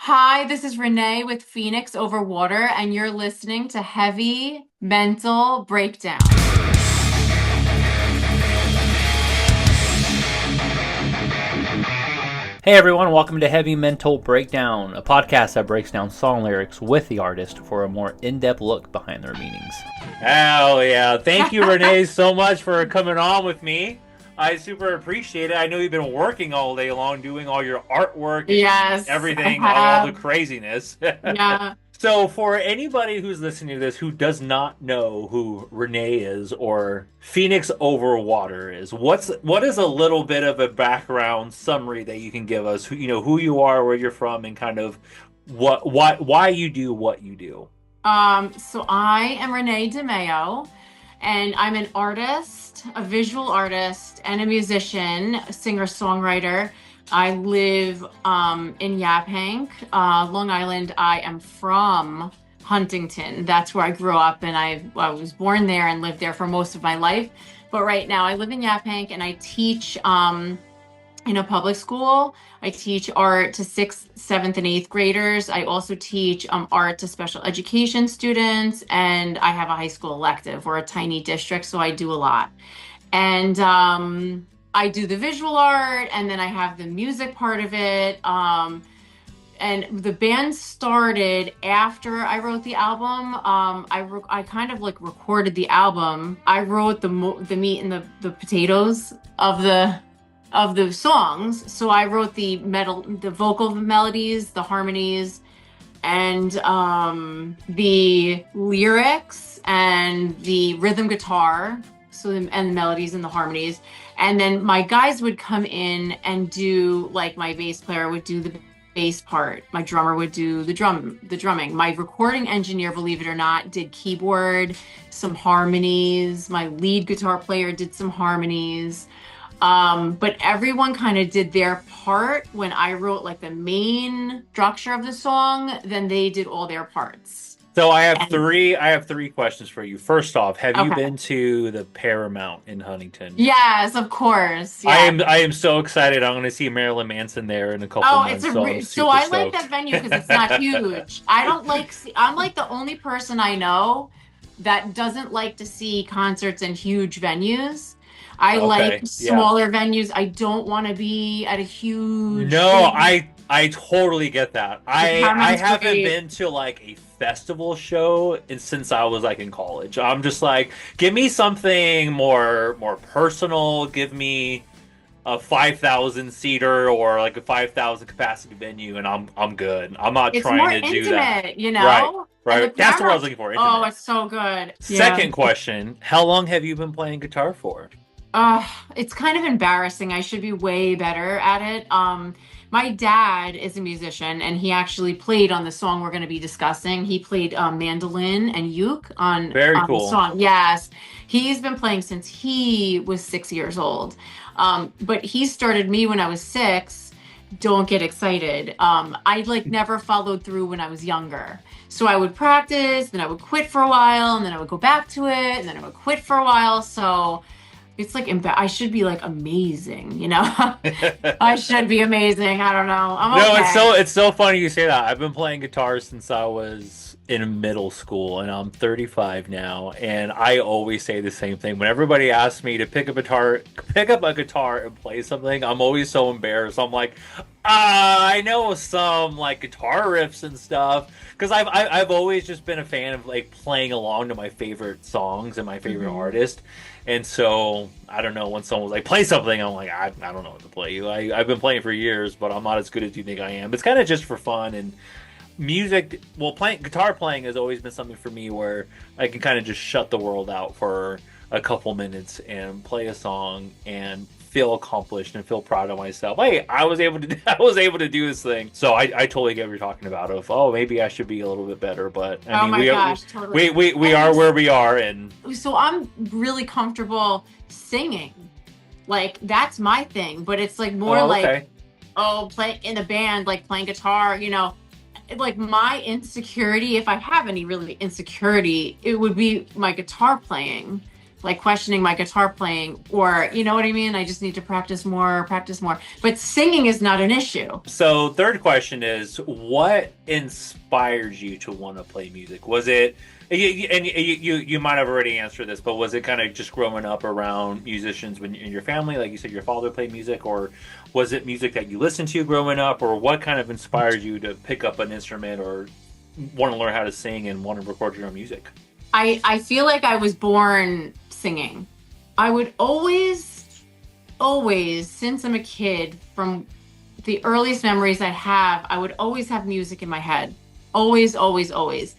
Hi, this is Renee with Phoenix Over Water, and you're listening to Heavy Mental Breakdown. Hey everyone, welcome to Heavy Mental Breakdown, a podcast that breaks down song lyrics with the artist for a more in-depth look behind their meanings. Hell yeah. Thank you, Renee, so much for coming on with me. I super appreciate it. I know you've been working all day long doing all your artwork and Yes, I everything, all the have. craziness. Yeah. So, for anybody who's listening to this who does not know who Renee is or Phoenix Over Water is, what is a little bit of a background summary that you can give us? Who you are, where you're from, and kind of why you do what you do. So I am Renee DeMeo, and I'm an artist, a visual artist, and a musician, a singer-songwriter. I live in Yaphank, Long Island. I am from Huntington. That's where I grew up, and I was born there and lived there for most of my life. But right now I live in Yaphank, and I teach in a public school. I teach art to sixth, seventh, and eighth graders. I also teach art to special education students, and I have a high school elective. We're a tiny district, so I do a lot. And I do the visual art, and then I have the music part of it. And the band started after I wrote the album. I kind of like recorded the album. I wrote the meat and the potatoes of the songs. So I wrote the vocal melodies, the harmonies, and the lyrics and the rhythm guitar. And the melodies and the harmonies. And then my guys would come in and do, like, my bass player would do the bass part. My drummer would do the drumming. My recording engineer, believe it or not, did keyboard, some harmonies. My lead guitar player did some harmonies. But everyone kind of did their part. When I wrote like the main structure of the song, then they did all their parts. So I have And three questions for you. First off, have you okay. been to the Paramount in Huntington? Yes, of course. I Yes. am I am so excited. I'm going to see Marilyn Manson there in a couple Oh, it's months, so I'm so super I like stoked. that venue because it's not huge. I don't like I'm like the only person I know that doesn't like to see concerts in huge venues. I like Okay, yeah. smaller venues. I don't want to be at a huge No, thing. I totally get that. The I Paramount's haven't great. been to like a festival show since I was like in college. I'm just like, give me something more personal. Give me a 5,000 seater or like a 5,000 capacity venue, and I'm good. I'm not It's trying more to do that. intimate, you Right, know? And the right. That's what I was Paramount, looking for. oh, Intimate. it's so good. Yeah. Second question: how long have you been playing guitar for? Uh, it's kind of embarrassing. I should be way better at it. My dad is a musician, and he actually played on the song we're going to be discussing. He played mandolin and uke Very on the cool. song. Yes, he's been playing since he was 6 years old. But he started me when I was six. Don't get excited. I like never followed through when I was younger. So I would practice, then I would quit for a while, and then I would go back to it, and then I would quit for a while. So it's like I should be like amazing, you know? I should be amazing. I don't know. I'm No, okay. it's so funny you say that. I've been playing guitar since I was in middle school, and I'm 35 now, and I always say the same thing. When everybody asks me to pick up a guitar and play something, I'm always so embarrassed. I'm like, I know some like guitar riffs and stuff because I've always just been a fan of like playing along to my favorite songs and my favorite Hmm. artist. And so I don't know when someone was like play something, I'm like I don't know what to play you. I've been playing for years, but I'm not as good as you think I am. It's kind of just for fun and music. Well, playing guitar playing has always been something for me where I can kind of just shut the world out for a couple minutes and play a song and feel accomplished and feel proud of myself. Hey, I was able to do this thing. So I totally get what you're talking about. Of oh, maybe I should be a little bit better, but I Oh mean my gosh, totally. we And are where we are, and so I'm really comfortable singing. Like that's my thing, but it's like more oh like, okay. oh, play in a band, like playing guitar, you know. Like my insecurity, if I have any really insecurity, it would be my guitar playing. like questioning my guitar playing, or you know what I mean? I just need to practice more, practice more. But singing is not an issue. So, third question is, what inspired you to want to play music? Was it, and you might have already answered this, but was it kind of just growing up around musicians in your family? Like you said, your father played music, or was it music that you listened to growing up, or what kind of inspired you to pick up an instrument or want to learn how to sing and want to record your own music? I feel like I was born singing. I would always, since I'm a kid, from the earliest memories I have, I would always have music in my head. Always, always, always.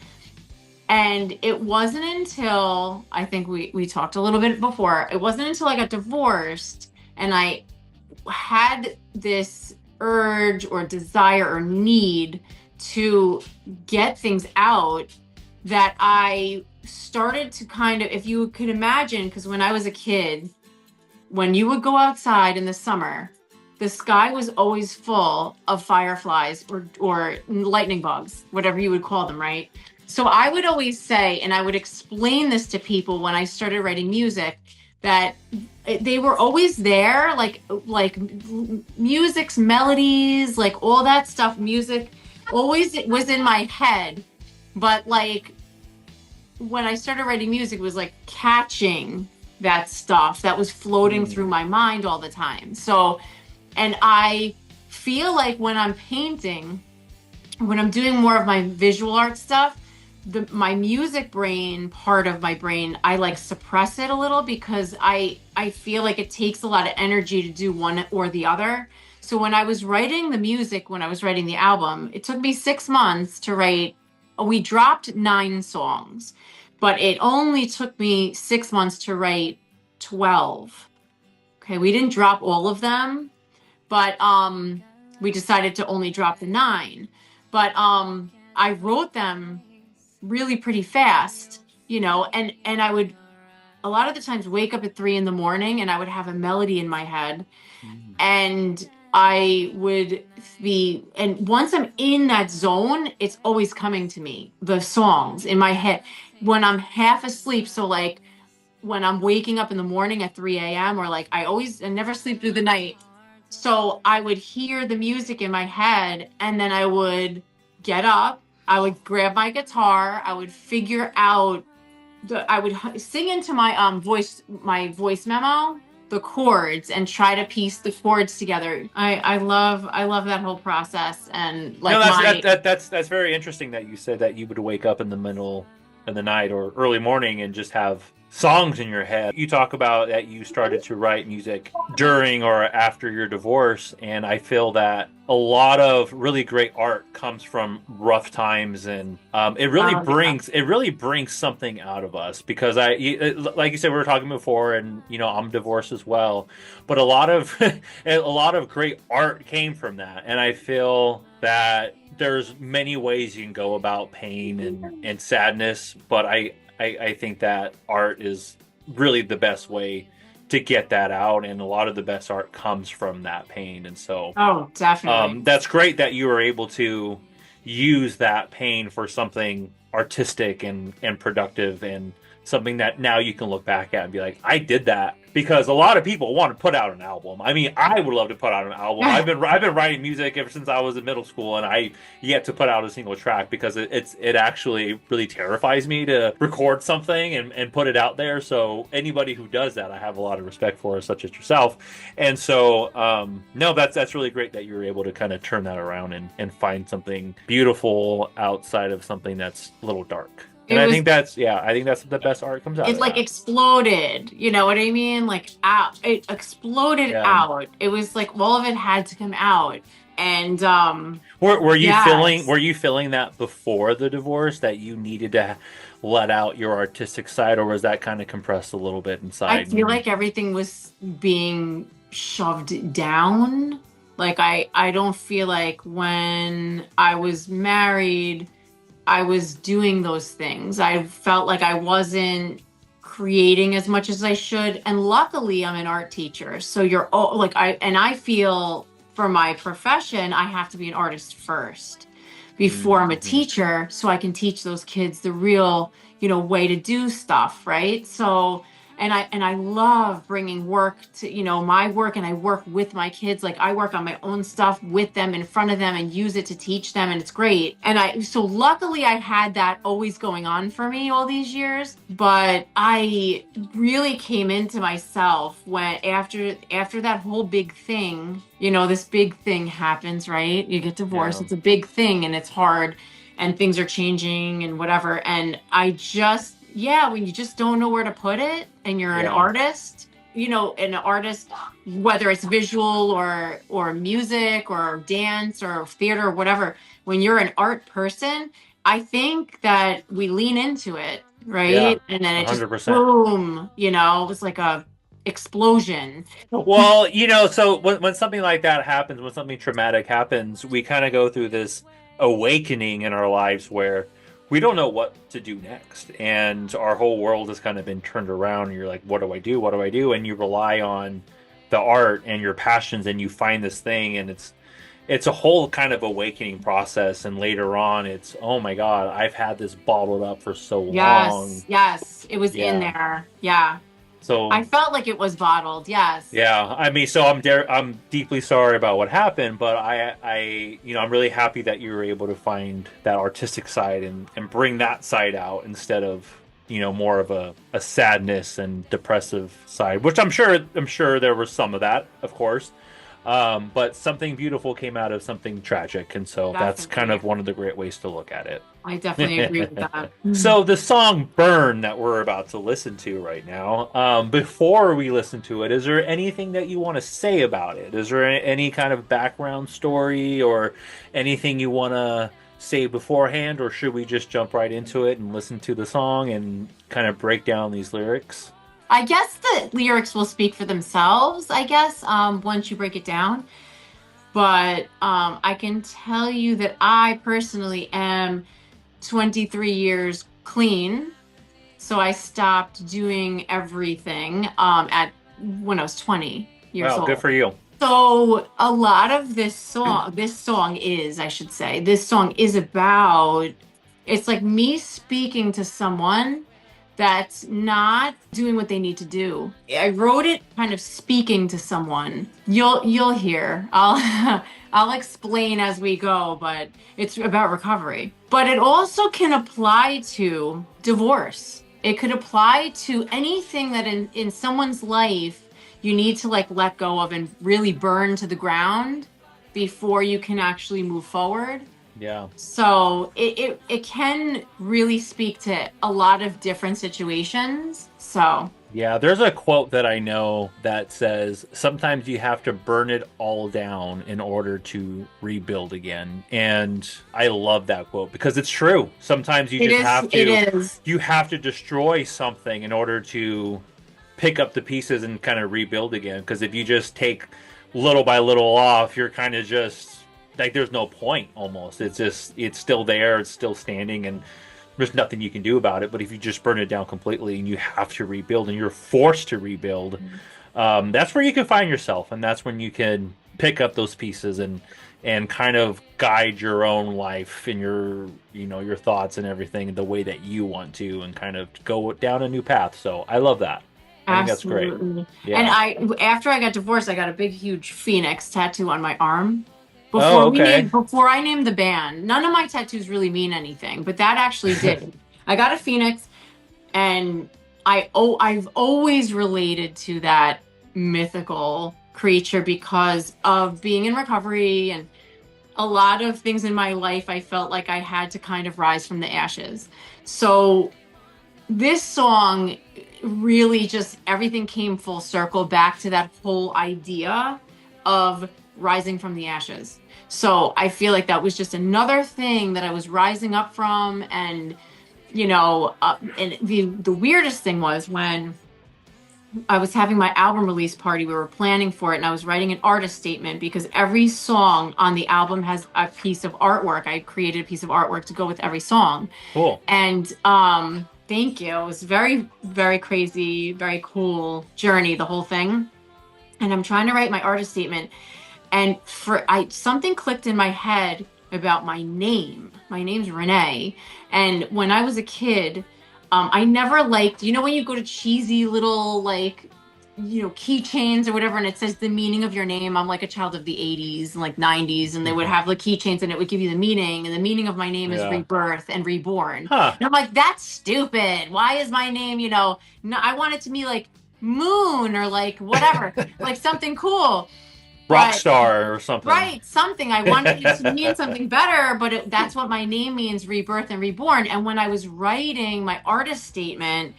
And it wasn't until, I think we talked a little bit before, it wasn't until I got divorced and I had this urge or desire or need to get things out that I started to kind of, if you could imagine, because when I was a kid, when you would go outside in the summer, the sky was always full of fireflies or lightning bugs, whatever you would call them, right? So I would always say, and I would explain this to people when I started writing music, that they were always there, like music's melodies, like all that stuff, music always was in my head. But like when I started writing music, it was like catching that stuff that was floating through my mind all the time. So, and I feel like when I'm painting, when I'm doing more of my visual art stuff, my music brain, part of my brain, I like suppress it a little because I feel like it takes a lot of energy to do one or the other. So when I was writing the music, when I was writing the album, it took me 6 months to write. We dropped 9 songs, but it only took me 6 months to write 12. Okay, we didn't drop all of them, but we decided to only drop the 9. But I wrote them really pretty fast, you know, and I would a lot of the times wake up at 3 a.m. and I would have a melody in my head, and I would be, and once I'm in that zone, it's always coming to me, the songs in my head when I'm half asleep. So like when I'm waking up in the morning at 3 a.m. or like I never sleep through the night. So I would hear the music in my head and then I would get up, I would grab my guitar, I would figure out I would sing into my voice memo, the chords, and try to piece the chords together. I love that whole process. And like no, that's very interesting that you said that you would wake up in the middle of the night or early morning and just have songs in your head. You talk about that you started to write music during or after your divorce, and I feel that a lot of really great art comes from rough times, and it really brings something out of us because like you said, we were talking before, and you know I'm divorced as well, but a lot of a lot of great art came from that, and I feel that there's many ways you can go about pain and sadness, but I think that art is really the best way to get that out, and a lot of the best art comes from that pain. And so, oh, definitely, that's great that you were able to use that pain for something artistic and productive, and something that now you can look back at and be like, I did that. Because a lot of people want to put out an album. I mean, I would love to put out an album. I've been writing music ever since I was in middle school, and I yet to put out a single track because it actually really terrifies me to record something and put it out there. So anybody who does that, I have a lot of respect for, such as yourself. And so, no, that's really great that you were able to kind of turn that around and find something beautiful outside of something that's a little dark. And I think that's the best art comes out. It like exploded, you know what I mean? Like out, it exploded out. It was like all of it had to come out. And were you feeling that before the divorce, that you needed to let out your artistic side, or was that kind of compressed a little bit inside? I feel like everything was being shoved down. Like I don't feel like when I was married I was doing those things. I felt like I wasn't creating as much as I should. And luckily I'm an art teacher. So I feel for my profession, I have to be an artist first before I'm a teacher, so I can teach those kids the real, way to do stuff. Right. So, And I love bringing work to, my work, and I work with my kids. Like, I work on my own stuff with them, in front of them, and use it to teach them, and it's great. So luckily I had that always going on for me all these years, but I really came into myself when after that whole big thing, this big thing happens, right? You get divorced. Yeah. It's a big thing, and it's hard, and things are changing and whatever. And I just, yeah, when you just don't know where to put it, and you're an Yeah. artist, whether it's visual or music or dance or theater or whatever, when you're an art person, I think that we lean into it, Yeah. right? And then it just 100%. boom, it was like a explosion. Well, so when something like that happens, when something traumatic happens, we kind of go through this awakening in our lives where we don't know what to do next. And our whole world has kind of been turned around. And you're like, what do I do? What do I do? And you rely on the art and your passions, and you find this thing, and it's a whole kind of awakening process. And later on, it's, oh my God, I've had this bottled up for so long. Yes, it was Yeah. in there. Yeah. So I felt like it was bottled. Yes. yeah, I mean, so I'm deeply sorry about what happened, but I'm really happy that you were able to find that artistic side and bring that side out instead of, more of a sadness and depressive side, which I'm sure there was some of that, of course. But something beautiful came out of something tragic, and so that's kind of one of the great ways to look at it. I definitely agree with that. So the song "Burn" that we're about to listen to right now, before we listen to it, is there anything that you want to say about it? Is there any kind of background story or anything you want to say beforehand, or should we just jump right into it and listen to the song and kind of break down these lyrics? I guess the lyrics will speak for themselves, I guess, once you break it down. But I can tell you that I personally am 23 years clean. So I stopped doing everything when I was 20 years old. Good for you. So a lot of this song is about, it's like me speaking to someone that's not doing what they need to do. I wrote it kind of speaking to someone. You'll hear. I'll explain as we go, but it's about recovery. But it also can apply to divorce. It could apply to anything that in someone's life you need to let go of and really burn to the ground before you can actually move forward. Yeah. So it can really speak to a lot of different situations. So yeah, there's a quote that I know that says sometimes you have to burn it all down in order to rebuild again. And I love that quote because it's true. Sometimes you you have to destroy something in order to pick up the pieces and kind of rebuild again. Because if you just take little by little off, you're kind of just there's no point almost. It's still there, it's still standing, and there's nothing you can do about it. But if you just burn it down completely and you have to rebuild and you're forced to rebuild, that's where you can find yourself, and that's when you can pick up those pieces and kind of guide your own life and your thoughts and everything the way that you want to, and kind of go down a new path. So I love that. I think that's great. Yeah. And after I got divorced, I got a big, huge phoenix tattoo on my arm. Before I named the band. None of my tattoos really mean anything, but that actually did. I got a phoenix, and I've always related to that mythical creature because of being in recovery, and a lot of things in my life I felt like I had to kind of rise from the ashes. So this song really just, everything came full circle back to that whole idea of rising from the ashes. So I feel like that was just another thing that I was rising up from. And and the weirdest thing was when I was having my album release party, we were planning for it, and I was writing an artist statement because every song on the album has a piece of artwork. I created a piece of artwork to go with every song. Cool. And thank you. It was very, very crazy, very cool journey, the whole thing. And I'm trying to write my artist statement, and something clicked in my head about my name. My name's Renee. And when I was a kid, I never liked, when you go to cheesy little like, keychains or whatever, and it says the meaning of your name. I'm like a child of the 80s and like 90s, and they would have like keychains and it would give you the meaning. And the meaning of my name is Yeah. rebirth and reborn. Huh. And I'm like, that's stupid. Why is my name, no, I want it to be like moon or like whatever, like something cool. Rock But star or something. right, something. I wanted it to mean something better, but that's what my name means, rebirth and reborn. And when I was writing my artist statement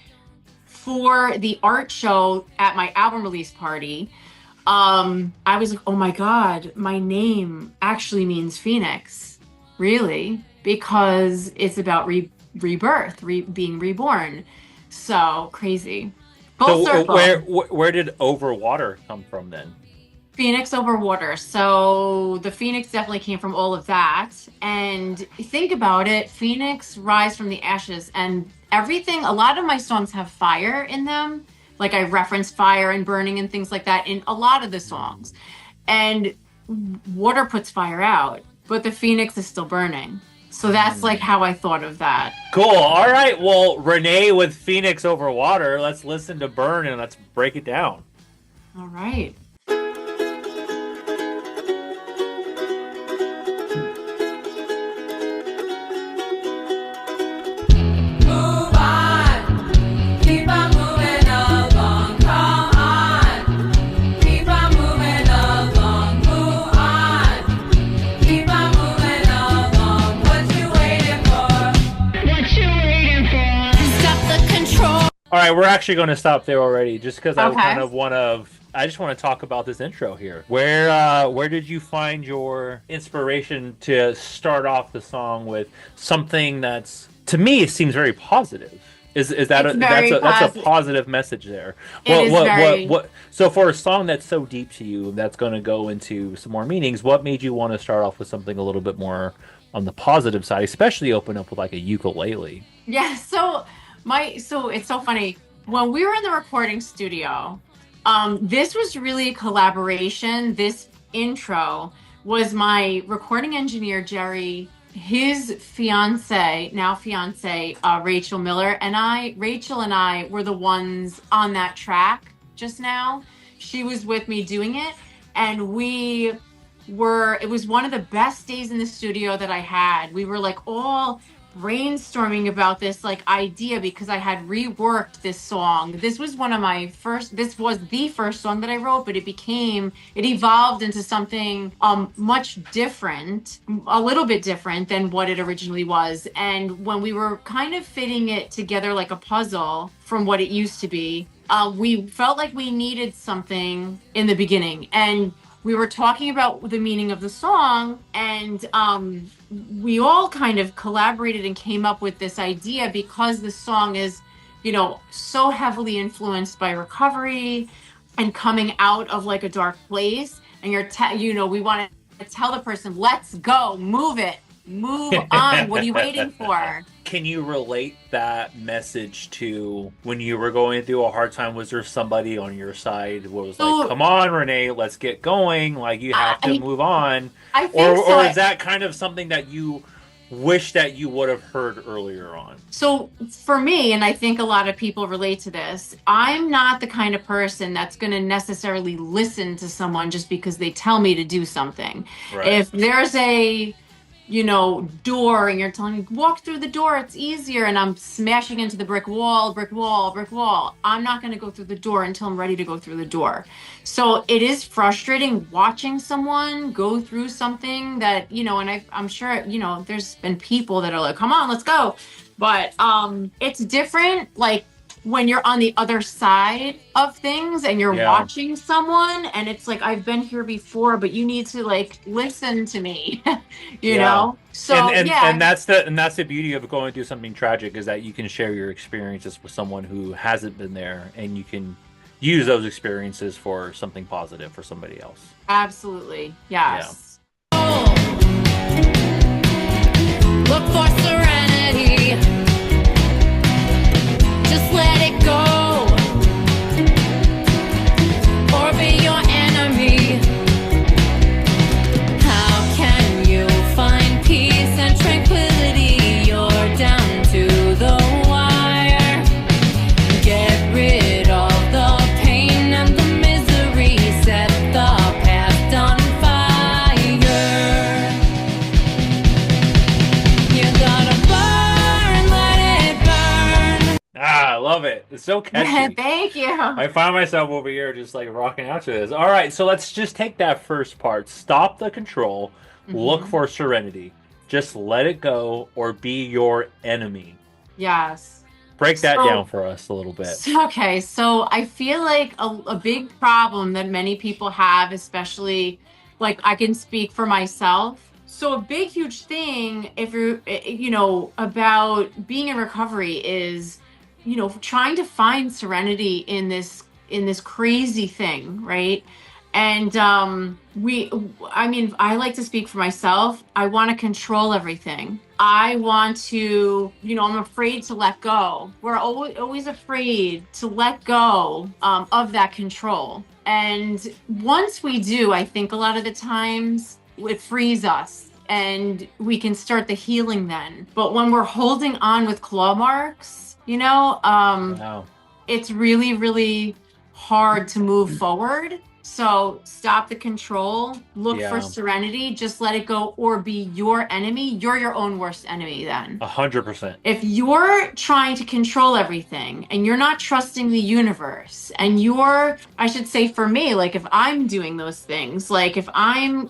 for the art show at my album release party, I was like, oh my God, my name actually means Phoenix. Really? Because it's about rebirth, being reborn. So crazy. Full circle. Where did Over Water come from then? Phoenix over water. So the phoenix definitely came from all of that. And think about it, phoenix rise from the ashes, and everything, a lot of my songs have fire in them. Like I reference fire and burning and things like that in a lot of the songs. And water puts fire out, but the phoenix is still burning. So that's like how I thought of that. Cool. All right. Well, Renee with Phoenix Over Water. Let's listen to Burn and let's break it down. All right. All right, we're actually going to stop there already, just because Okay. I just want to talk about this intro here. Where did you find your inspiration to start off the song with something that's, to me, it seems very positive? Is that that's a positive message there? So for a song that's so deep to you, that's going to go into some more meanings. What made you want to start off with something a little bit more on the positive side, especially open up with like a ukulele? Yeah. So it's so funny. When we were in the recording studio, this was really a collaboration. This intro was my recording engineer, Jerry, his now fiance, Rachel Miller, and Rachel and I were the ones on that track just now. She was with me doing it, and it was one of the best days in the studio that I had. We were like all brainstorming about this like idea because I had reworked this song. This was the first song that I wrote, but it evolved into something much different, a little bit different than what it originally was. And when we were kind of fitting it together like a puzzle from what it used to be, we felt like we needed something in the beginning. And we were talking about the meaning of the song, and we all kind of collaborated and came up with this idea because the song is, so heavily influenced by recovery and coming out of like a dark place. And we want to tell the person, let's go, move it, move on. What are you waiting for? Can you relate that message to when you were going through a hard time? Was there somebody on your side who was like, come on, Renee, let's get going. Like, you have to move on. I think so. Or is that kind of something that you wish that you would have heard earlier on? So for me, and I think a lot of people relate to this, I'm not the kind of person that's going to necessarily listen to someone just because they tell me to do something. Right. If there's a door and you're telling me walk through the door, it's easier, and I'm smashing into the brick wall, I'm not going to go through the door until I'm ready to go through the door. So it is frustrating watching someone go through something that, and I'm sure, there's been people that are like, come on, let's go. But it's different, like when you're on the other side of things and you're watching someone and it's like, I've been here before, but you need to like listen to me, you know? So and that's the beauty of going through something tragic, is that you can share your experiences with someone who hasn't been there, and you can use those experiences for something positive for somebody else. Absolutely. Yes. Yeah. Look for serenity. Just let it go, or be your enemy. How can you find peace and tranquility? You're down to the wire. love it. It's so catchy. Thank you. I find myself over here just like rocking out to this. All right, so let's just take that first part. Stop the control. Look for serenity. Just let it go or be your enemy. Yes. Break that down for us a little bit. Okay, so I feel like a big problem that many people have, especially like I can speak for myself. So a big, huge thing if you're, about being in recovery is, trying to find serenity in this crazy thing, right? And I like to speak for myself. I want to control everything. I want to, I'm afraid to let go. We're always afraid to let go of that control. And once we do, I think a lot of the times it frees us and we can start the healing then. But when we're holding on with claw marks, Wow. it's really, really hard to move forward. So stop the control, look for serenity, just let it go or be your enemy. You're your own worst enemy then. 100%. If you're trying to control everything and you're not trusting the universe and I should say for me, like if I'm doing those things, like if I'm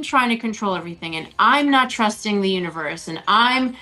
trying to control everything and I'm not trusting the universe and I'm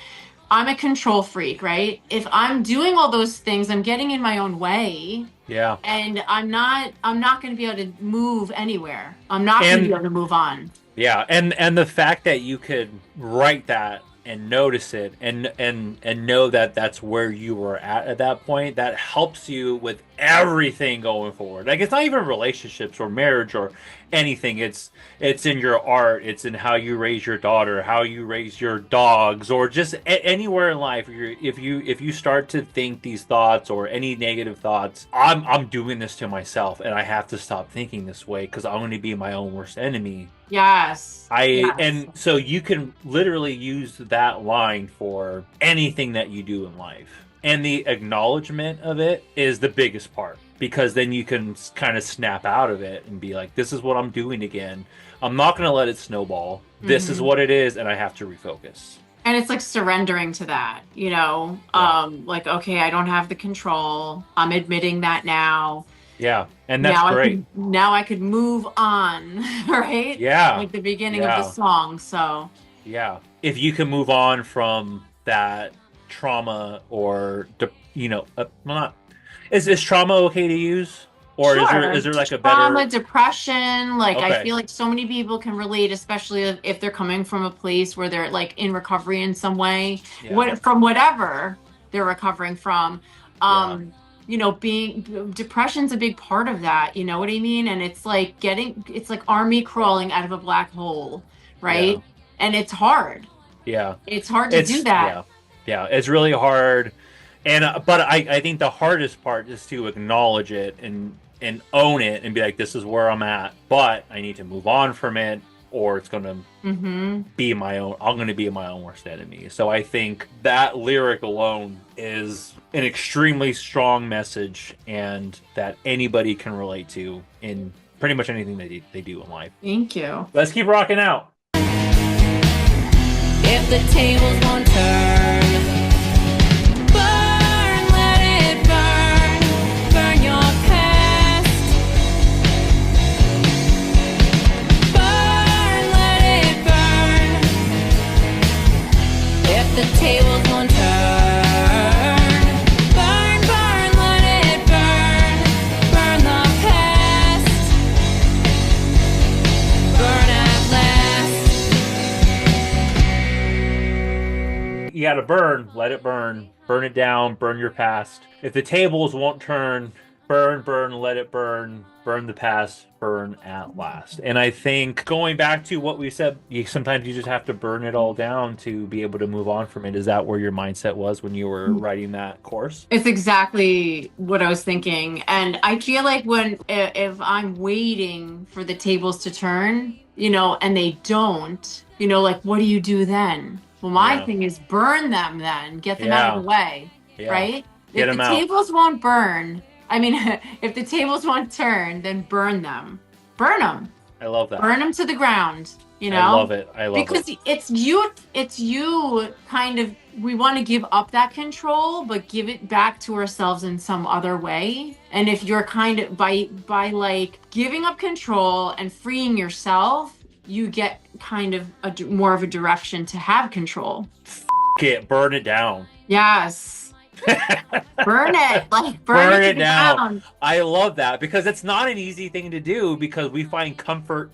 a control freak, right? If I'm doing all those things, I'm getting in my own way. Yeah. And I'm not going to be able to move anywhere. I'm not going to be able to move on. Yeah, and the fact that you could write that and notice it and know that that's where you were at that point, that helps you with everything going forward. Like it's not even relationships or marriage or anything. It's in your art. It's in how you raise your daughter, how you raise your dogs, or just anywhere in life. If you start to think these thoughts or any negative thoughts, I'm doing this to myself, and I have to stop thinking this way because I'm going to be my own worst enemy. Yes. And so you can literally use that line for anything that you do in life. And the acknowledgement of it is the biggest part, because then you can kind of snap out of it and be like, this is what I'm doing again. I'm not going to let it snowball. This is what it is, and I have to refocus. And it's like surrendering to that, like, okay, I don't have the control. I'm admitting that now. Yeah, and that's great. Now I could move on, right? Yeah. Like the beginning of the song, so. Yeah. If you can move on from that trauma or, is trauma okay to use? Or sure. is there like a better... Trauma, depression, like I feel like so many people can relate, especially if they're coming from a place where they're like in recovery in some way, from whatever they're recovering from. Depression's a big part of that, you know what I mean? And it's like army crawling out of a black hole, right? Yeah. And it's hard. Yeah. It's hard to do that. Yeah, it's really hard. And but I think the hardest part is to acknowledge it and own it and be like, this is where I'm at, but I need to move on from it, or it's going to be my own. I'm going to be my own worst enemy. So I think that lyric alone is an extremely strong message, and that anybody can relate to in pretty much anything they do in life. Thank you. Let's keep rocking out. If the tables won't turn, burn, let it burn, burn your past. Burn, let it burn. If the tables won't turn, burn, burn, let it burn, burn the past. Burn at last. You gotta burn, let it burn it down, burn your past. If the tables won't turn, burn, let it burn the past, burn at last. And I think going back to what we said, sometimes you just have to burn it all down to be able to move on from it. Is that where your mindset was when you were writing that course? It's exactly what I was thinking. And I feel like if I'm waiting for the tables to turn, and they don't, like, what do you do then? Well, my thing is burn them then. Get them out of the way, right? Get if the tables won't burn, if the tables won't turn, then burn them. Burn them. I love that. Burn them to the ground, you I love know? it. I love Because it. it's you kind of, we want to give up that control, but give it back to ourselves in some other way. And if you're kind of by like giving up control and freeing yourself, you get kind of more of a direction to have control. It, burn it down. Yes. Burn it, like burn Burn it to it the down. ground. I love that because it's not an easy thing to do because we find comfort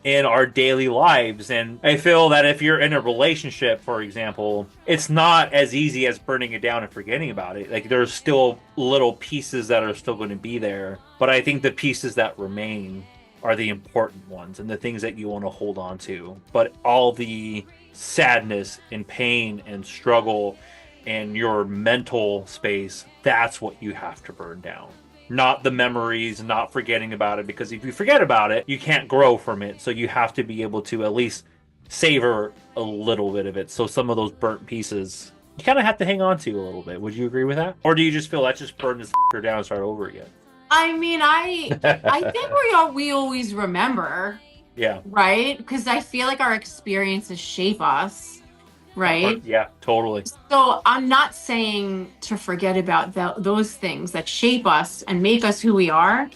in our daily lives. And I feel that if you're in a relationship, for example, it's not as easy as burning it down and forgetting about it. Like there's still little pieces that are still going to be there. But I think the pieces that remain are the important ones and the things that you want to hold on to. But all the sadness and pain and struggle and your mental space, that's what you have to burn down. Not the memories, not forgetting about it, because if you forget about it, you can't grow from it. So you have to be able to at least savor a little bit of it. So some of those burnt pieces, you kind of have to hang on to a little bit. Would you agree with that? Or do you just feel, let's just burn this down and start over again? I mean, I think we always remember, Yeah. right? Because I feel like our experiences shape us, right? Yeah, totally. So I'm not saying to forget about those things that shape us and make us who we are,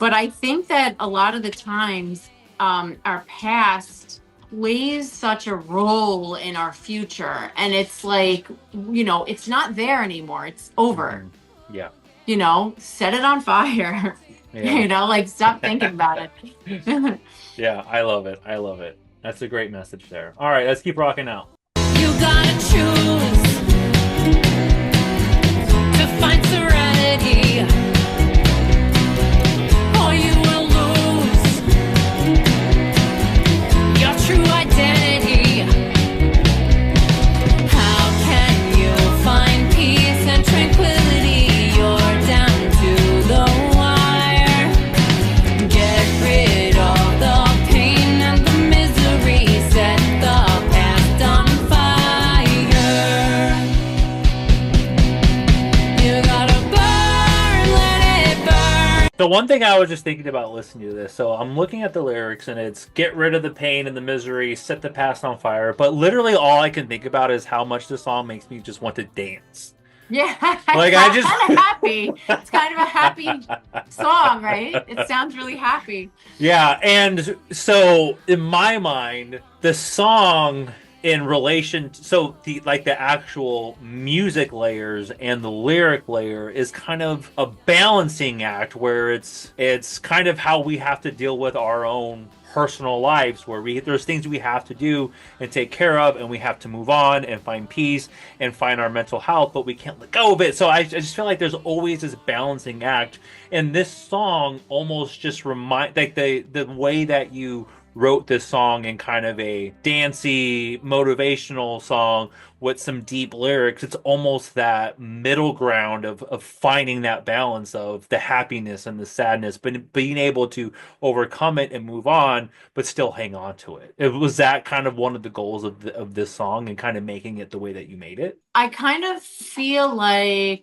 but I think that a lot of the times our past plays such a role in our future, and it's like, it's not there anymore. It's over. Yeah. Set it on fire. Yeah. Like stop thinking about it. Yeah, I love it. I love it. That's a great message there. All right, let's keep rocking out. You gotta choose to find serenity, or you will lose your true identity. How can you find peace and tranquility? You're down to the wire. Get rid of the pain and the misery. Set the past on fire. You gotta burn, let it burn. The one thing I was just thinking about listening to this, so I'm looking at the lyrics and it's get rid of the pain and the misery, set the past on fire. But literally all I can think about is how much the song makes me just want to dance. Yeah, Like, it's I just- kind of happy. It's kind of a happy song, right? It sounds really happy. Yeah, and so in my mind, the song in relation to, so the actual music layers and the lyric layer is kind of a balancing act where it's kind of how we have to deal with our own personal lives where there's things we have to do and take care of and we have to move on and find peace and find our mental health, but we can't let go of it. So I just feel like there's always this balancing act, and this song almost just remind, like the way that you wrote this song in kind of a dancey motivational song with some deep lyrics. It's almost that middle ground of finding that balance of the happiness and the sadness, but being able to overcome it and move on, but still hang on to it. It was that kind of one of the goals of this song and kind of making it the way that you made it. I kind of feel like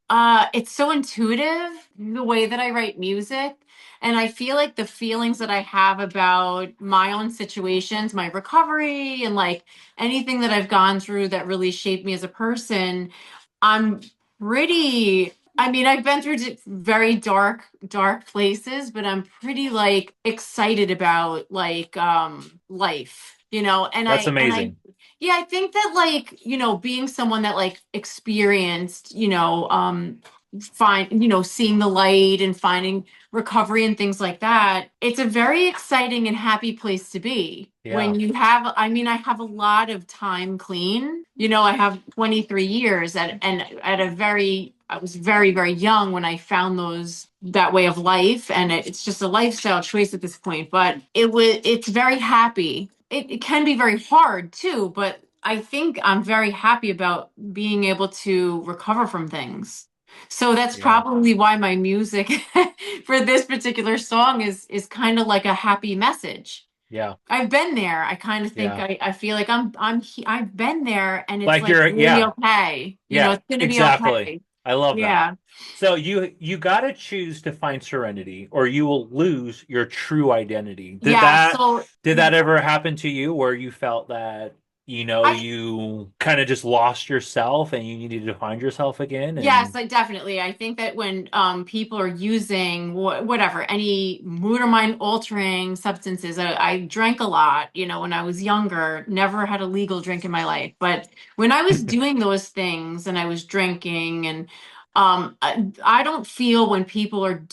it's so intuitive, the way that I write music. And I feel like the feelings that I have about my own situations, my recovery, and like anything that I've gone through that really shaped me as a person, I'm I mean, I've been through very dark places, but I'm pretty like excited about like life, and That's amazing. yeah, I think that like, being someone that like experienced, seeing the light and finding recovery and things like that, it's a very exciting and happy place to be. When you have, I mean, I have a lot of time clean. I have 23 years I was very, very young when I found that way of life. And it's just a lifestyle choice at this point, but it's very happy. It can be very hard too, but I think I'm very happy about being able to recover from things. So that's probably why my music for this particular song is kind of like a happy message. Yeah. I've been there. I kind of think I feel like I've been there, and it's Like like you're- really yeah. okay. Yeah, It's gonna exactly. be okay. I love that. Yeah. So you got to choose to find serenity, or you will lose your true identity. Yeah. So Did that ever happen to you, where you felt that I you kind of just lost yourself and you needed to find yourself again? Yes, And I definitely. I think that when people are using whatever, any mood or mind altering substances, I drank a lot, when I was younger, never had a legal drink in my life. But when I was doing those things and I was drinking, and I don't feel when people are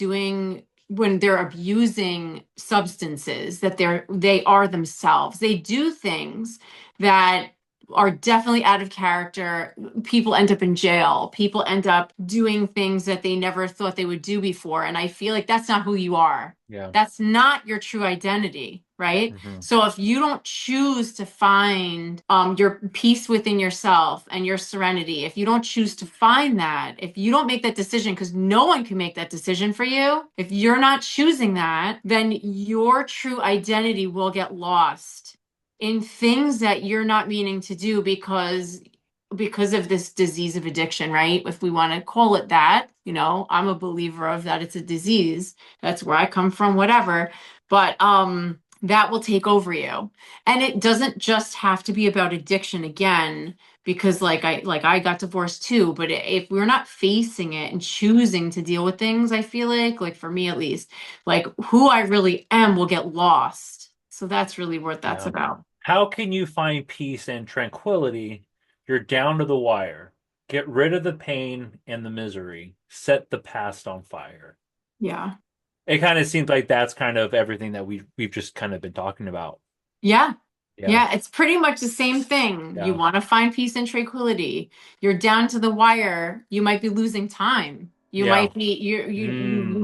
when they're abusing substances that they are themselves. They do things that are definitely out of character. People end up in jail. People end up doing things that they never thought they would do before. And I feel like that's not who you are. yeah. That's not your true identity, right? Hmm. So if you don't choose to find your peace within yourself and your serenity, if you don't choose to find that, if you don't make that decision, because no one can make that decision for you, if you're not choosing that, then your true identity will get lost in things that you're not meaning to do because of this disease of addiction, right? If we want to call it that, I'm a believer of that it's a disease. That's where I come from, whatever. But that will take over you. And it doesn't just have to be about addiction again, because like I got divorced too, but if we're not facing it and choosing to deal with things, I feel like for me at least, like who I really am will get lost. So that's really what that's Yeah. about. How can you find peace and tranquility? You're down to the wire. Get rid of the pain and the misery. Set the past on fire. Yeah. It kind of seems like that's kind of everything that we've just kind of been talking about. Yeah. Yeah. Yeah, it's pretty much the same thing. You Yeah. want to find peace and tranquility. You're down to the wire. You might be losing time. You Yeah. might be you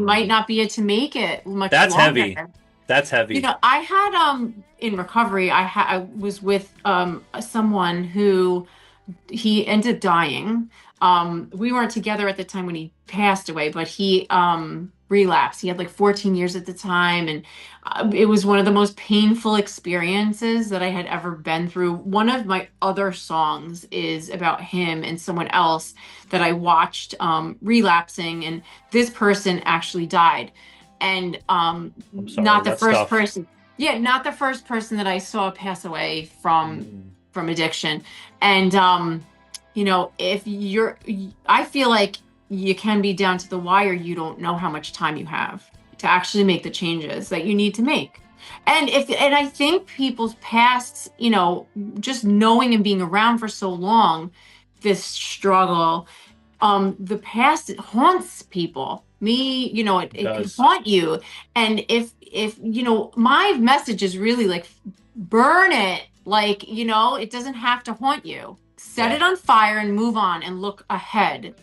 might Mm. not be able to make it much That's longer. heavy. That's heavy. I had in recovery, I was with someone who he ended up dying. We weren't together at the time when he passed away, but he relapsed. He had like 14 years at the time, and it was one of the most painful experiences that I had ever been through. One of my other songs is about him and someone else that I watched relapsing, and this person actually died. And I'm sorry. not the That's first tough. person. Yeah, not the first person that I saw pass away from Mm. addiction. And if I feel like you can be down to the wire. You don't know how much time you have to actually make the changes that you need to make. And I think people's pasts, just knowing and being around for so long, this struggle, the past, it haunts people. Me, it, It it can does. haunt you. And if my message is really like burn it, like, it doesn't have to haunt you. Set Yeah. it on fire and move on and look ahead.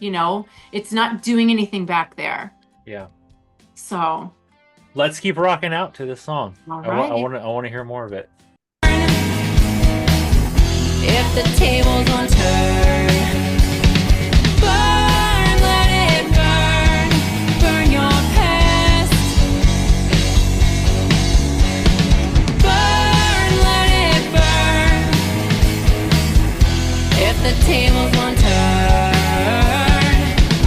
It's not doing anything back there. Yeah. So, Let's keep rocking out to this song. all I right. want to hear more of it. If the tables won't turn, burn, let it burn, burn your past. Burn, let it burn. If the tables won't turn,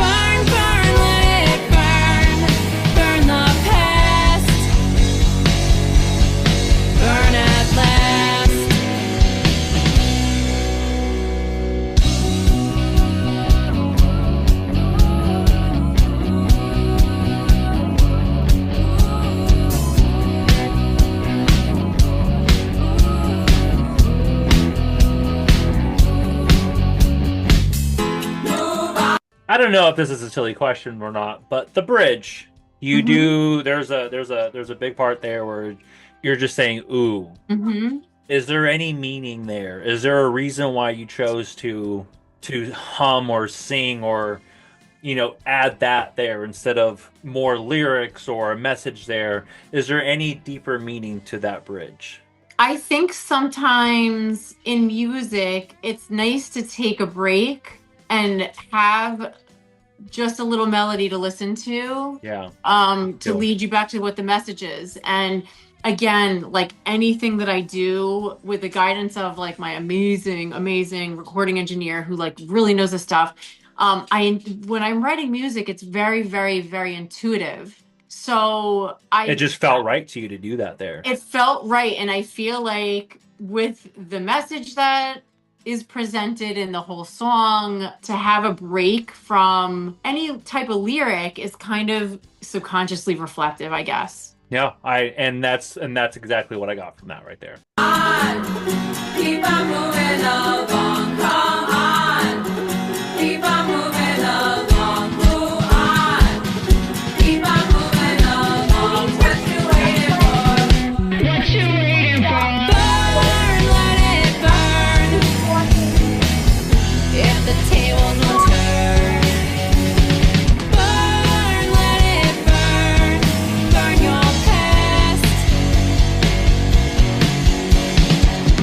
burn, burn, let it burn, burn the past. Burn at last. I don't know if this is a silly question or not, but the bridge, you Mhm. do there's a big part there where you're just saying ooh. Mm-hmm. Is there any meaning there? Is there a reason why you chose to hum or sing or add that there instead of more lyrics or a message there? Is there any deeper meaning to that bridge? I think sometimes in music, it's nice to take a break and have just a little melody to listen to, Yeah. to Cool. lead you back to what the message is. And again, like anything that I do with the guidance of like my amazing, amazing recording engineer who like really knows his stuff, I when I'm writing music, it's very, very, very intuitive. So It just felt right to you to do that there. it felt right, and I feel like with the message that is presented in the whole song, to have a break from any type of lyric is kind of subconsciously reflective, I guess. Yeah, and that's exactly what I got from that right there. Keep on moving along, come on. Keep on moving along, move on. Keep on moving along, what you waiting for? What you waiting for? Burn, let it burn. If the tables will turn. Burn, let it burn. Burn your past.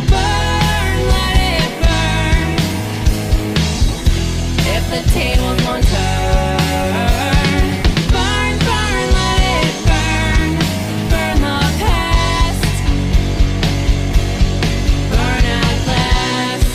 Burn, let it burn. If the tables won't turn. Burn, burn, let it burn. Burn the past. Burn at last.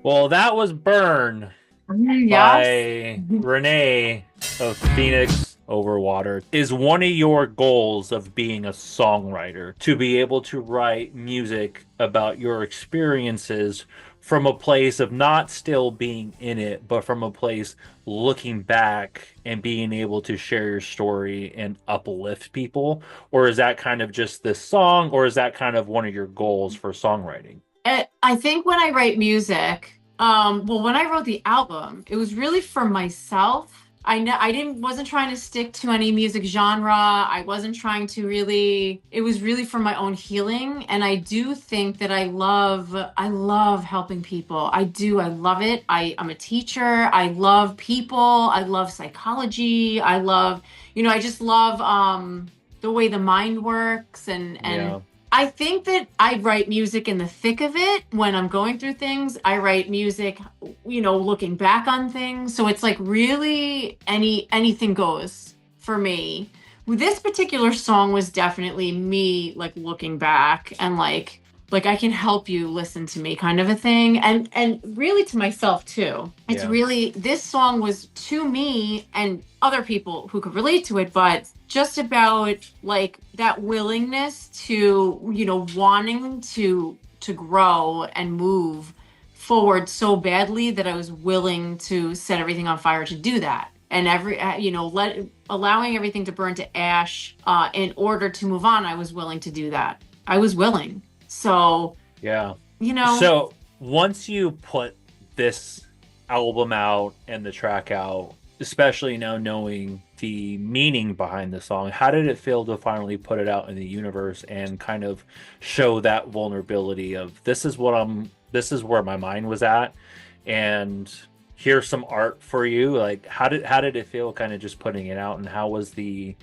Well, that was Burn Yes. by Renee of Phoenix Over Water. Is one of your goals of being a songwriter to be able to write music about your experiences from a place of not still being in it, but from a place looking back and being able to share your story and uplift people? Or is that kind of just this song, or is that kind of one of your goals for songwriting? I think when I write music, well, when I wrote the album, it was really for myself. I wasn't trying to stick to any music genre. I wasn't trying to really, it was really for my own healing. And I do think that I love helping people. I do. I love it. I'm a teacher. I love people. I love psychology. I just love, the way the mind works and Yeah. I think that I write music in the thick of it when I'm going through things. I write music, looking back on things. So it's like really anything goes for me. This particular song was definitely me like looking back and like I can help you listen to me kind of a thing, and really to myself too. It's Yeah. really, this song was to me and other people who could relate to it, but just about like that willingness to, wanting to grow and move forward so badly that I was willing to set everything on fire to do that. And allowing everything to burn to ash in order to move on. I was willing to do that. I was willing. So, Yeah. you know, So once you put this album out and the track out, especially now knowing the meaning behind the song, how did it feel to finally put it out in the universe and kind of show that vulnerability of this is where my mind was at, and here's some art for you? Like how did it feel kind of just putting it out, and how was the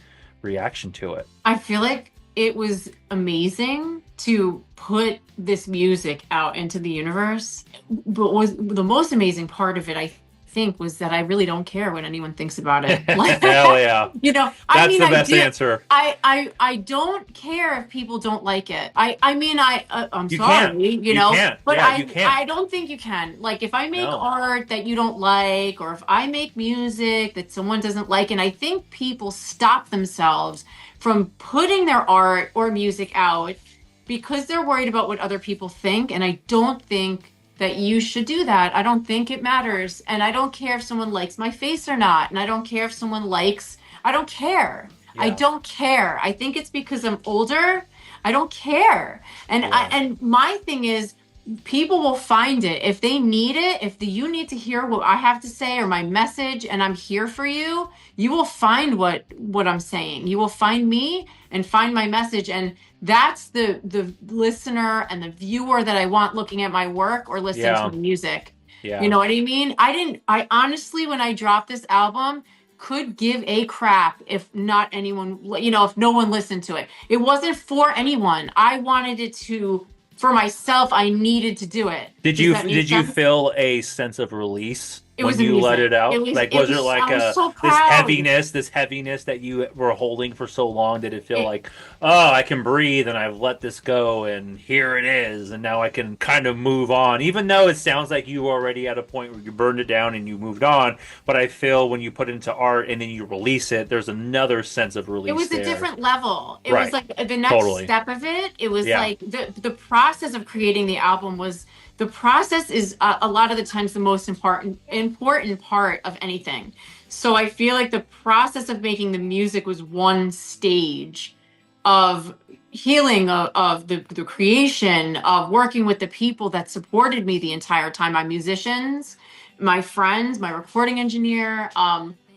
reaction to it? I feel like it was amazing to put this music out into the universe. But was the most amazing part of it, I think, was that I really don't care what anyone thinks about it. Like, Hell yeah. That's That's the best answer. I don't care if people don't like it. I'm You sorry, can't. You can't. but Yeah, you can't. I don't think you can. Like, if I make No. art that you don't like, or if I make music that someone doesn't like, and I think people stop themselves from putting their art or music out because they're worried about what other people think, and I don't think that you should do that. I don't think it matters. And I don't care if someone likes my face or not. And I don't care if someone I don't care. Yeah. I don't care. I think it's because I'm older. I don't care. And Yeah. and my thing is, people will find it. If they need it, you need to hear what I have to say or my message, and I'm here for you, you will find what I'm saying. You will find me and find my message. And that's the listener and the viewer that I want looking at my work or listening Yeah. to the music. Yeah. You know what I mean? I honestly, when I dropped this album, could give a crap if not anyone, if no one listened to it. It wasn't for anyone. I wanted it for myself. I needed to do it. Did Does you that make sense? feel a sense of release It when was you let amazing. it out? Like, was it like I was a so proud. this heaviness that you were holding for so long? Did it feel like, oh, I can breathe and I've let this go and here it is and now I can kind of move on, even though it sounds like you were already at a point where you burned it down and you moved on. But I feel when you put it into art and then you release it, there's another sense of It release was a there. different level. It was Right. like the next Totally. step of it. It was Yeah. like the process of creating the album was the process is a lot of the times the most important part of anything. So I feel like the process of making the music was one stage of healing of the creation of working with the people that supported me the entire time, my musicians, my friends, my recording engineer,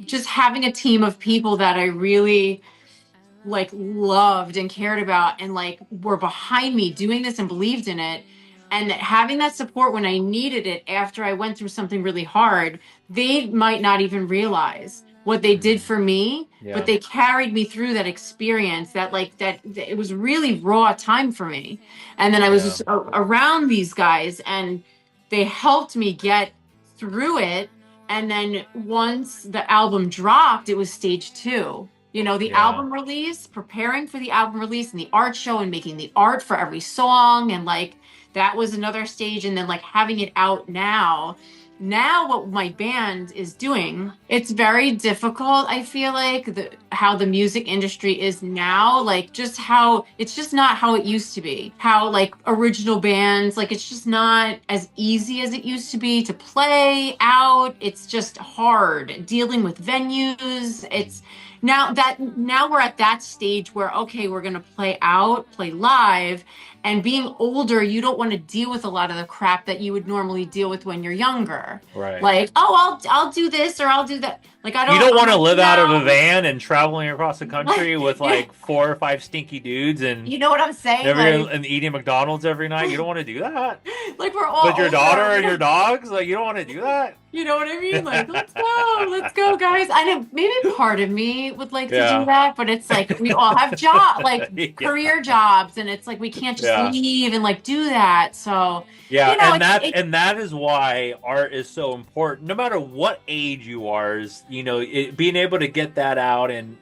just having a team of people that I really like loved and cared about and like were behind me doing this and believed in it, and that having that support when I needed it after I went through something really hard. They might not even realize what they did for me, but Yeah. they carried me through that experience, that it was really raw time for me. And then I was Yeah. just around these guys and they helped me get through it. And then once the album dropped, it was stage two. You know, the Yeah. album release, preparing for the album release and the art show and making the art for every song. And like, that was another stage. And then like having it out now. Now what my band is doing, it's very difficult. I feel like how the music industry is now, like just how it's just not how it used to be. How like original bands, like it's just not as easy as it used to be to play out. It's just hard dealing with venues. It's now we're at that stage where okay, we're going to play out, play live, and being older, you don't want to deal with a lot of the crap that you would normally deal with when you're younger. Right. Like, oh, I'll do this or I'll do that. Like You don't I'm want to like, live out of a no. van and traveling across the country with like 4 or 5 stinky dudes and You know what I'm saying? and eating McDonald's every night. You don't want to do that. Like we're all With your older. daughter and your dogs, like you don't want to do that. You know what I mean? Like, let's go, guys. I know maybe part of me would like to Yeah. do that, but it's like we all have like Yeah. career jobs, and it's like we can't just Yeah. leave and like do that. So Yeah, you know, and that is why art is so important. No matter what age you are, is being able to get that out and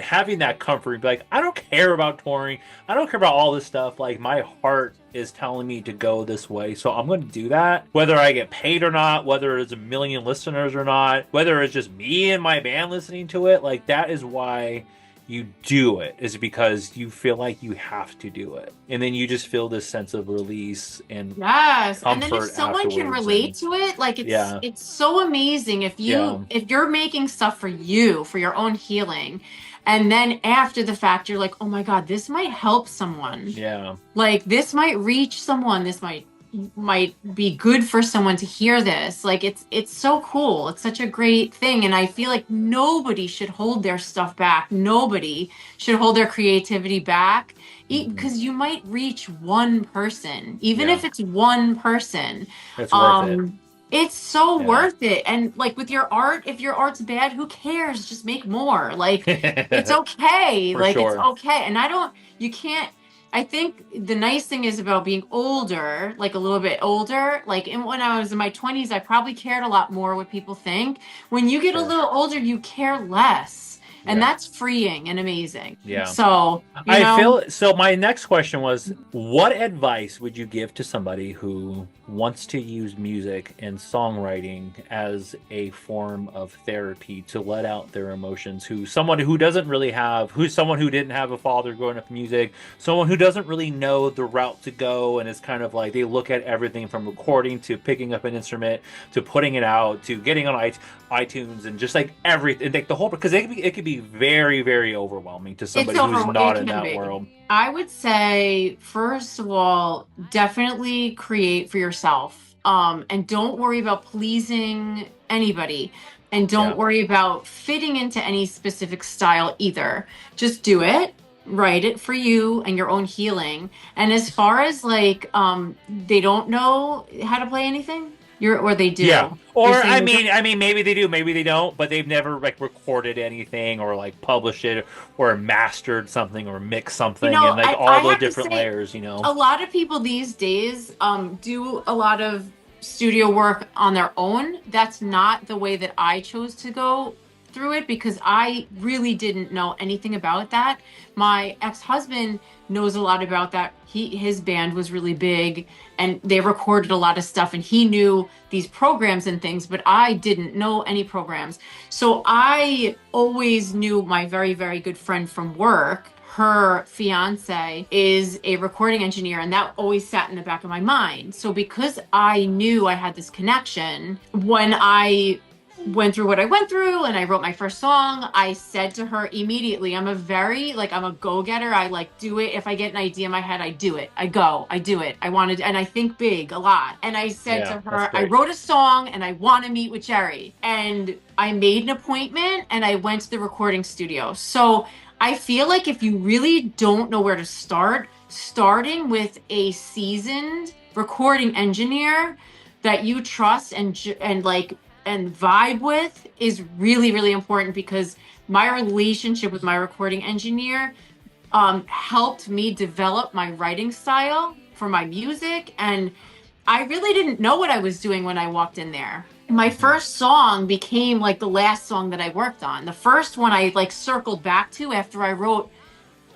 having that comfort. Be like, I don't care about touring. I don't care about all this stuff. Like my heart is telling me to go this way, so I'm going to do that. Whether I get paid or not, whether it's a million listeners or not, whether it's just me and my band listening to it. Like that is why you do it, is because you feel like you have to do it, and then you just feel this sense of release and yes, and then if comfort someone can afterwards, relate and to it, like yeah. it's so amazing if Yeah. you're making stuff for you for your own healing, and then after the fact you're like, oh my God, this might help someone. Yeah. Like this might reach someone. This might be good for someone to hear this. Like it's so cool. It's such a great thing, and I feel like nobody should hold their stuff back. Nobody should hold their creativity back because you might reach one person, even Yeah. if it's one person. It's worth it. It's so Yeah. worth it. And like with your art, if your art's bad, who cares? Just make more. Like it's okay. For Like sure. it's okay. And you can't, I think the nice thing is about being older, like a little bit older, like when I was in my 20s, I probably cared a lot more what people think. When you get a Sure. little older, you care less. And Yeah. that's freeing and amazing. Yeah. So, I feel so. My next question was, what advice would you give to somebody who wants to use music and songwriting as a form of therapy to let out their emotions? Someone who didn't have a father growing up in music, someone who doesn't really know the route to go, and it's kind of like they look at everything from recording to picking up an instrument to putting it out to getting on iTunes and just like everything, like the whole, because it could be very, very overwhelming to somebody who's not in that world. I would say, first of all, definitely create for yourself. And don't worry about pleasing anybody. And don't worry about fitting into any specific style either. Just do it. Write it for you and your own healing. And as far as like, they don't know how to play anything, or they do. Yeah. Or You're I saying mean, maybe they do, maybe they don't, but they've never like recorded anything or like published it or mastered something or mixed something, and like all I the have to different say, layers, a lot of people these days do a lot of studio work on their own. That's not the way that I chose to go through it, because I really didn't know anything about that. My ex-husband knows a lot about that. His band was really big and they recorded a lot of stuff, and he knew these programs and things, but I didn't know any programs. So I always knew my very, very good friend from work. Her fiance is a recording engineer, and that always sat in the back of my mind. So because I knew I had this connection, when I went through what I went through and I wrote my first song, I said to her immediately, I'm a go-getter. I like do it. If I get an idea in my head, I do it. I do it. And I think big a lot. And I said to her, I wrote a song and I want to meet with Jerry. And I made an appointment and I went to the recording studio. So I feel like if you really don't know where to start, starting with a seasoned recording engineer that you trust and vibe with is really, really important, because my relationship with my recording engineer helped me develop my writing style for my music. And I really didn't know what I was doing when I walked in there. My first song became like the last song that I worked on. The first one I like circled back to after I wrote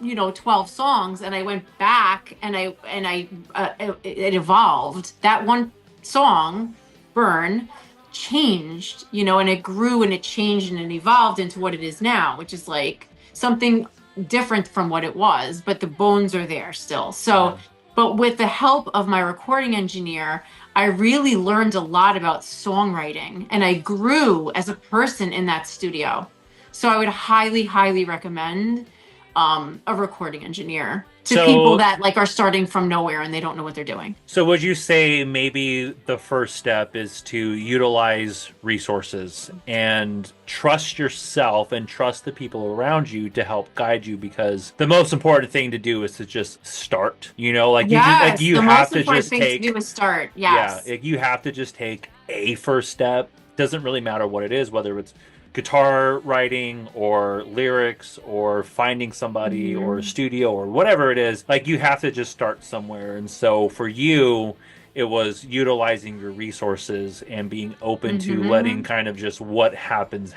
12 songs, and I went back and it evolved. That one song, Burn, changed, and it grew and it changed and it evolved into what it is now, which is like something different from what it was, but the bones are there still. So, but with the help of my recording engineer, I really learned a lot about songwriting, and I grew as a person in that studio. So I would highly, highly recommend a recording engineer to people that like are starting from nowhere and they don't know what they're doing. So would you say maybe the first step is to utilize resources and trust yourself and trust the people around you to help guide you? Because the most important thing to do is to just start, you have to just take, do is start. Yes. Yeah, you have to just take a first step. Doesn't really matter what it is, whether it's guitar writing or lyrics or finding somebody or a studio or whatever it is. Like, you have to just start somewhere. And so for you, it was utilizing your resources and being open to letting kind of just what happens,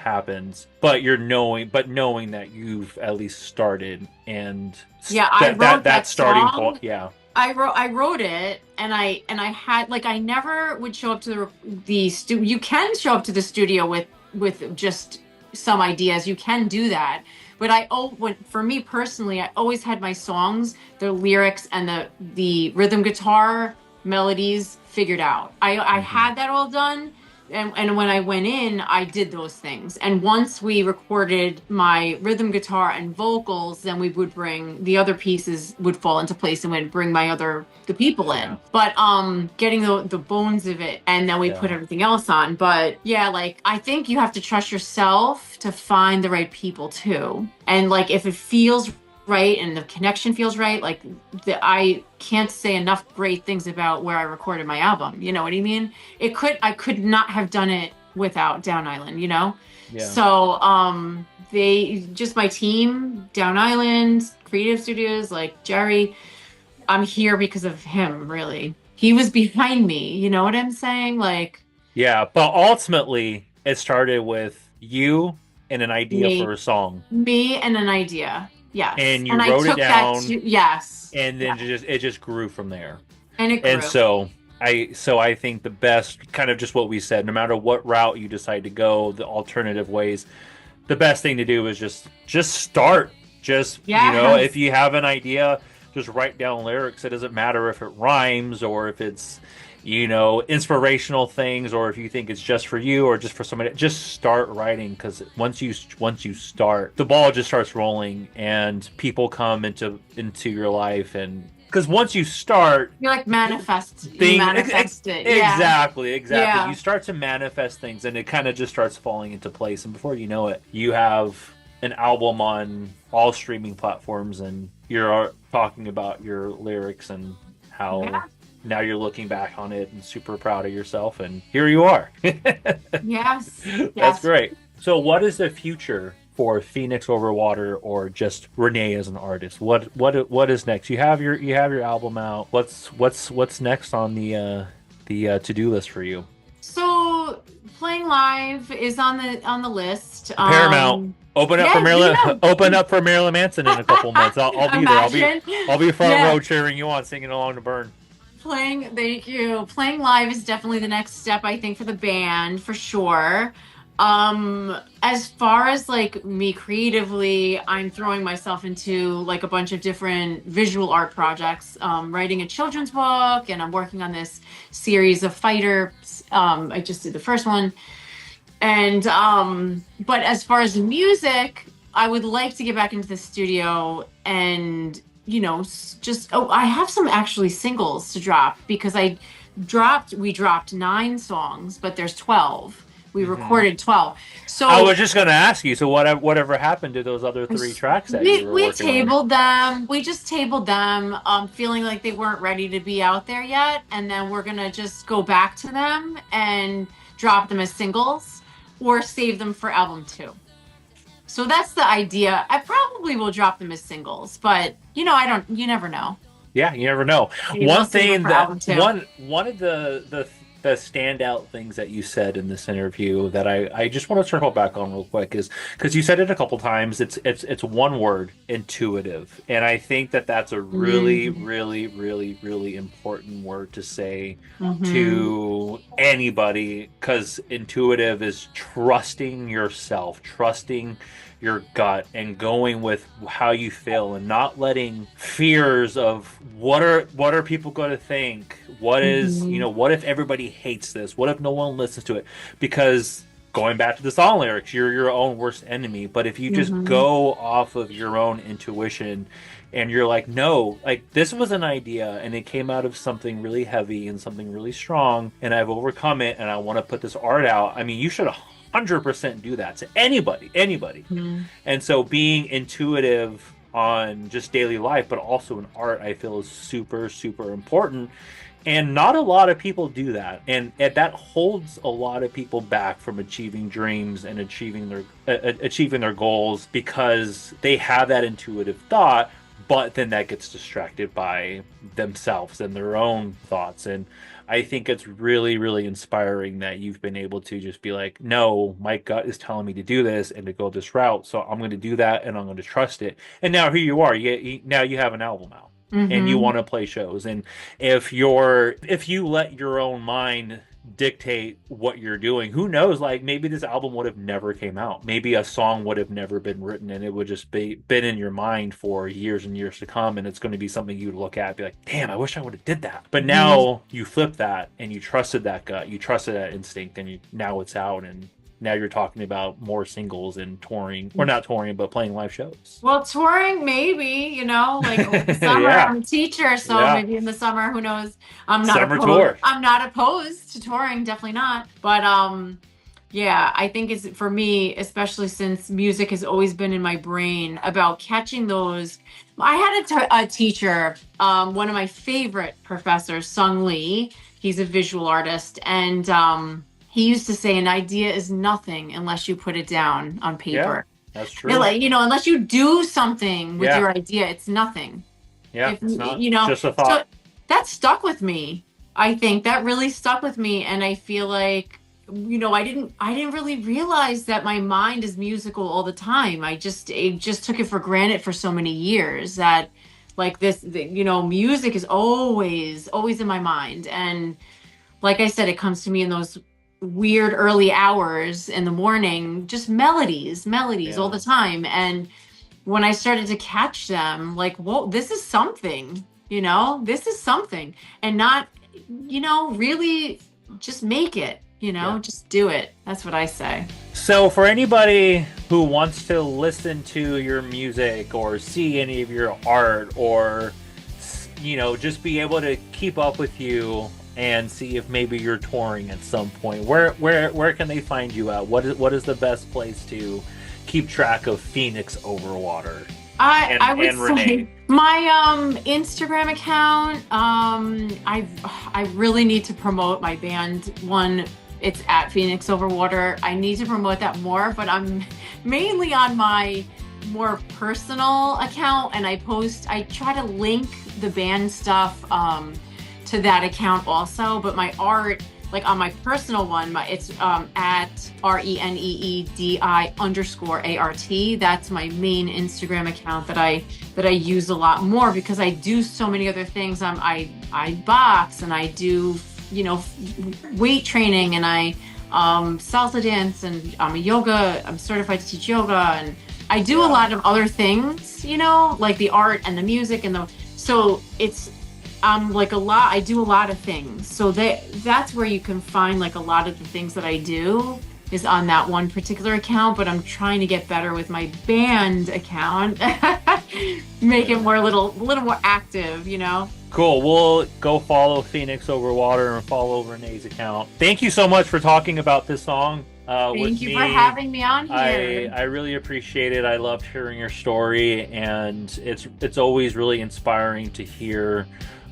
but knowing that you've at least started. And I wrote that starting song. point. Yeah. I wrote it, and I had like, I never would show up to the studio. You can show up to the studio with just some ideas. You can do that. But for me personally, I always had my songs, the lyrics and the rhythm guitar melodies figured out. I had that all done. And when I went in, I did those things. And once we recorded my rhythm guitar and vocals, then we would bring the other pieces would fall into place, and would bring the people in. But getting the bones of it, and then we put everything else on. But yeah, like, I think you have to trust yourself to find the right people too. And like, if it feels right and the connection feels right, like, I can't say enough great things about where I recorded my album. You know what I mean? I could not have done it without Down Island, Yeah. So my team, Down Island, Creative Studios, like Jerry, I'm here because of him, really. He was behind me, you know what I'm saying? Like, yeah, but ultimately it started with you and an idea for a song. Me and an idea. Yes. And you wrote it down. Yes. And then it just grew from there. And it grew. And so I think the best, kind of just what we said, no matter what route you decide to go, the alternative ways, the best thing to do is just start. If you have an idea, just write down lyrics. It doesn't matter if it rhymes or if it's, inspirational things, or if you think it's just for you or just for somebody. Just start writing, because once you start, the ball just starts rolling and people come into your life. And because once you start, you like manifest it. Exactly. Yeah. You start to manifest things, and it kind of just starts falling into place. And before you know it, you have an album on all streaming platforms, and you're talking about your lyrics and how now you're looking back on it and super proud of yourself, and here you are. Yes. That's great. So what is the future for Phoenix Over Water, or just Renee as an artist? What is next? You have your album out. What's next on the the to-do list for you? So playing live is on the list. Paramount. Open up yeah, for Marilyn. yeah. Open up for Marilyn Manson in a couple months. I'll be there. Imagine. I'll be front Yeah. row cheering you on, singing along to Burn. Thank you. Playing live is definitely the next step, I think, for the band, for sure. As far as like me creatively, I'm throwing myself into like a bunch of different visual art projects, writing a children's book, and I'm working on this series of fighters. I just did the first one. And but as far as music, I would like to get back into the studio and just I have some actually singles to drop because we dropped 9 songs, but there's 12. We recorded 12. So I was just going to ask you. So whatever happened to those other 3 tracks that you were we working on? tabled them. We just tabled them, feeling like they weren't ready to be out there yet, and then we're gonna just go back to them and drop them as singles or save them for album 2. So that's the idea. I probably will drop them as singles, but you never know. Yeah, you never know. Maybe One we'll save thing them for that album 2. one of the standout things that you said in this interview that I just want to circle back on real quick is because you said it a couple times. It's one word, intuitive, and I think that's a really really really really important word to say to anybody, because intuitive is trusting yourself, trusting your gut, and going with how you feel, and not letting fears of what are people going to think, what is what if everybody hates this, what if no one listens to it, because going back to the song lyrics, you're your own worst enemy. But if you just go off of your own intuition and you're like, no, like this was an idea and it came out of something really heavy and something really strong, and I've overcome it and I want to put this art out. I mean, you should 100% do that to anybody. And so being intuitive on just daily life, but also in art, I feel is super super important, and not a lot of people do that, and that holds a lot of people back from achieving dreams and achieving their goals, because they have that intuitive thought, but then that gets distracted by themselves and their own thoughts. And I think it's really, really inspiring that you've been able to just be like, no, my gut is telling me to do this and to go this route, so I'm going to do that and I'm going to trust it. And now here you are. Now you have an album out and you want to play shows. And if you let your own mind dictate what you're doing, who knows, like maybe this album would have never came out, maybe a song would have never been written, and it would just been in your mind for years and years to come, and it's going to be something you'd look at and be like, damn, I wish I would have did that. But now you flip that and you trusted that gut, you trusted that instinct, and now it's out, and now you're talking about more singles and touring, or not touring, but playing live shows. Well, touring, maybe, like over the summer. I'm a teacher, so maybe in the summer, who knows? I'm not Summer opposed. tour. I'm not opposed to touring, definitely not. But yeah, I think it's for me, especially since music has always been in my brain, about catching those. I had a teacher, one of my favorite professors, Sung Lee. He's a visual artist, and he used to say an idea is nothing unless you put it down on paper. Yeah, that's true. Unless you do something with your idea, it's nothing. Yeah, it's not just a thought. So that stuck with me. I think that really stuck with me, and I feel like I didn't really realize that my mind is musical all the time. I just took it for granted for so many years that like music is always in my mind. And like I said, it comes to me in those weird early hours in the morning, just melodies all the time. And when I started to catch them, like, whoa, this is something, and not, really just make it, just do it. That's what I say. So for anybody who wants to listen to your music or see any of your art, or, just be able to keep up with you and see if maybe you're touring at some point, where can they find you at? What is the best place to keep track of Phoenix Overwater? I would and Renee? say my Instagram account. I really need to promote my band one. It's at Phoenix Overwater. I need to promote that more, but I'm mainly on my more personal account, and I try to link the band stuff to that account also, but my art, like on my personal one, it's at RENEEDI_ART. That's my main Instagram account that I use a lot more because I do so many other things. I box and I do, you know, weight training, and I salsa dance, and I'm certified to teach yoga, and I do a lot of other things, you know, like the art and the music so it's like I do a lot of things. So that's where you can find like a lot of the things that I do is on that one particular account, but I'm trying to get better with my band account. Make it more a little more active, you know. Cool. We'll go follow Phoenix Over Water and follow Renee's account. Thank you so much for talking about this song. Thank you for having me on here. I really appreciate it. I loved hearing your story, and it's always really inspiring to hear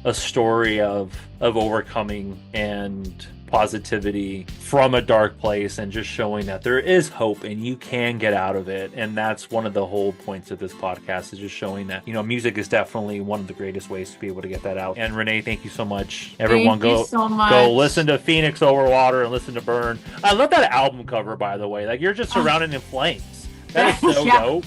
a story of overcoming and positivity from a dark place, and just showing that there is hope and you can get out of it. And that's one of the whole points of this podcast, is just showing that, you know, music is definitely one of the greatest ways to be able to get that out. And Renee, thank you so much. Everyone, thank you so much. Go listen to Phoenix Over Water and listen to Burn. I love that album cover, by the way. Like, you're just surrounded in flames. That is so dope.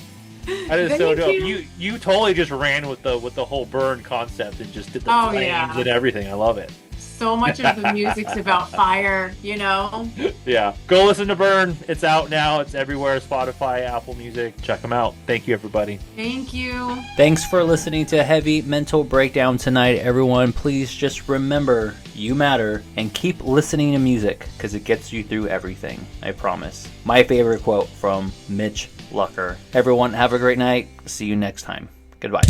That is so dope. You totally just ran with the whole Burn concept and just did the flames and everything. I love it. So much of the music's about fire, you know? Yeah. Go listen to Burn. It's out now. It's everywhere. Spotify, Apple Music. Check them out. Thank you, everybody. Thank you. Thanks for listening to Heavy Mental Breakdown tonight, everyone. Please just remember, you matter, and keep listening to music, because it gets you through everything. I promise. My favorite quote from Mitch Lucker. Everyone, have a great night. See you next time. Goodbye.